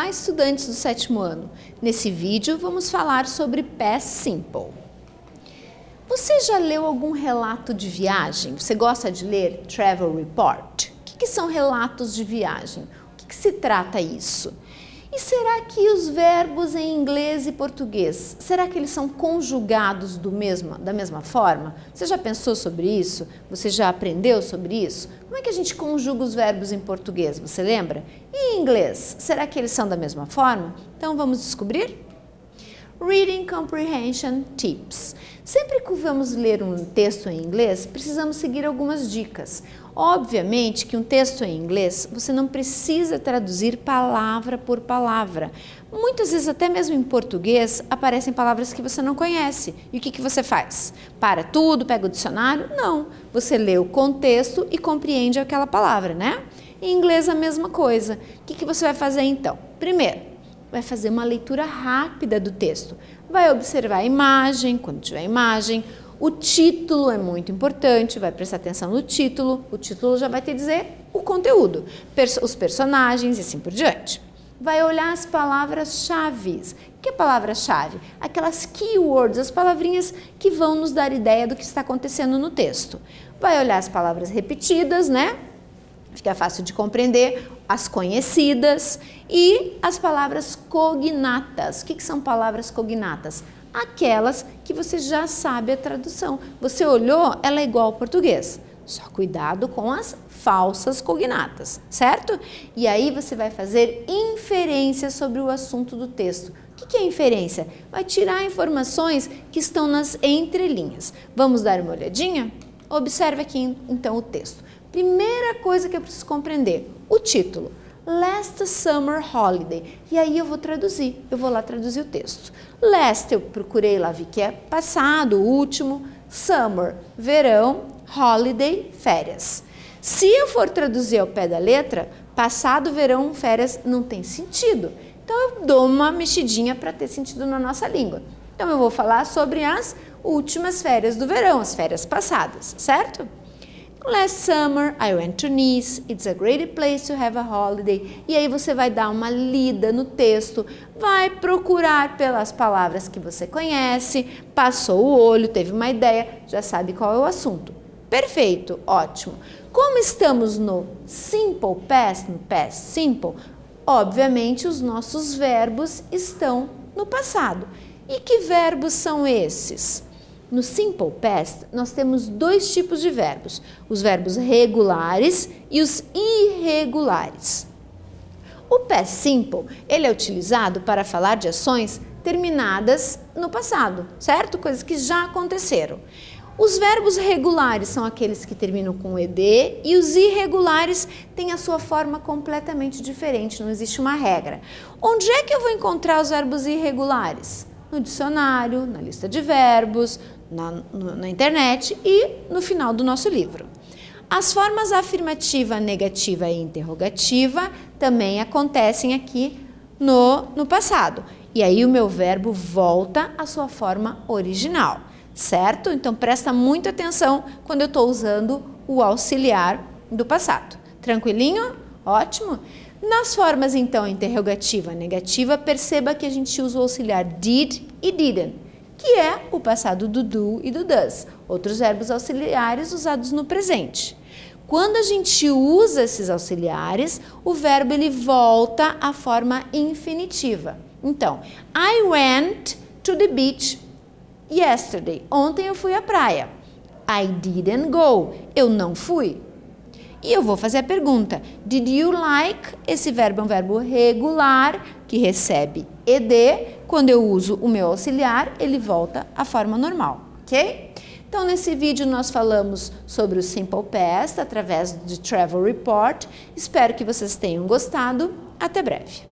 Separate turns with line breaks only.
Olá, estudantes do 7º ano. Nesse vídeo vamos falar sobre Past Simple. Você já leu algum relato de viagem? Você gosta de ler Travel Report? O que são relatos de viagem? O que se trata isso? E será que os verbos em inglês e português, será que eles são conjugados da mesma forma? Você já pensou sobre isso? Você já aprendeu sobre isso? Como é que a gente conjuga os verbos em português? Você lembra? E em inglês, será que eles são da mesma forma? Então vamos descobrir? Reading Comprehension Tips. Sempre que vamos ler um texto em inglês, precisamos seguir algumas dicas. Obviamente que um texto em inglês, você não precisa traduzir palavra por palavra. Muitas vezes, até mesmo em português, aparecem palavras que você não conhece. E o que você faz? Para tudo, pega o dicionário? Não. Você lê o contexto e compreende aquela palavra, né? Em inglês, a mesma coisa. O que você vai fazer então? Primeiro, vai fazer uma leitura rápida do texto. Vai observar a imagem, quando tiver imagem. O título é muito importante, vai prestar atenção no título. O título já vai te dizer o conteúdo, os personagens e assim por diante. Vai olhar as palavras-chave. O que é palavra-chave? Aquelas keywords, as palavrinhas que vão nos dar ideia do que está acontecendo no texto. Vai olhar as palavras repetidas, né? Fica fácil de compreender, as conhecidas e as palavras cognatas. O que são palavras cognatas? Aquelas que você já sabe a tradução. Você olhou, ela é igual ao português. Só cuidado com as falsas cognatas, certo? E aí você vai fazer inferência sobre o assunto do texto. O que é inferência? Vai tirar informações que estão nas entrelinhas. Vamos dar uma olhadinha? Observe aqui então o texto. Primeira coisa que eu preciso compreender, o título. Last Summer Holiday. E aí eu vou traduzir, eu vou lá traduzir o texto. Last, eu procurei lá, vi que é passado, último. Summer, verão. Holiday, férias. Se eu for traduzir ao pé da letra, passado, verão, férias, não tem sentido. Então eu dou uma mexidinha para ter sentido na nossa língua. Então eu vou falar sobre as últimas férias do verão, as férias passadas, certo? Last summer, I went to Nice. It's a great place to have a holiday. E aí você vai dar uma lida no texto, vai procurar pelas palavras que você conhece, passou o olho, teve uma ideia, já sabe qual é o assunto. Perfeito, ótimo. Como estamos no simple past, no past simple, obviamente os nossos verbos estão no passado. E que verbos são esses? No Simple Past, nós temos dois tipos de verbos, os verbos regulares e os irregulares. O Past Simple, ele é utilizado para falar de ações terminadas no passado, certo? Coisas que já aconteceram. Os verbos regulares são aqueles que terminam com ed e os irregulares têm a sua forma completamente diferente, não existe uma regra. Onde é que eu vou encontrar os verbos irregulares? No dicionário, na lista de verbos, na internet e no final do nosso livro. As formas afirmativa, negativa e interrogativa também acontecem aqui no passado. E aí o meu verbo volta à sua forma original, certo? Então presta muita atenção quando eu estou usando o auxiliar do passado. Tranquilinho? Ótimo! Nas formas, então, interrogativa, negativa, perceba que a gente usa o auxiliar did e didn't, que é o passado do do e do does, outros verbos auxiliares usados no presente. Quando a gente usa esses auxiliares, o verbo ele volta à forma infinitiva. Então, I went to the beach yesterday. Ontem eu fui à praia. I didn't go. Eu não fui. E eu vou fazer a pergunta, did you like? Esse verbo é um verbo regular, que recebe ed. Quando eu uso o meu auxiliar, ele volta à forma normal, ok? Então, nesse vídeo nós falamos sobre o Simple Past através de Travel Report. Espero que vocês tenham gostado. Até breve!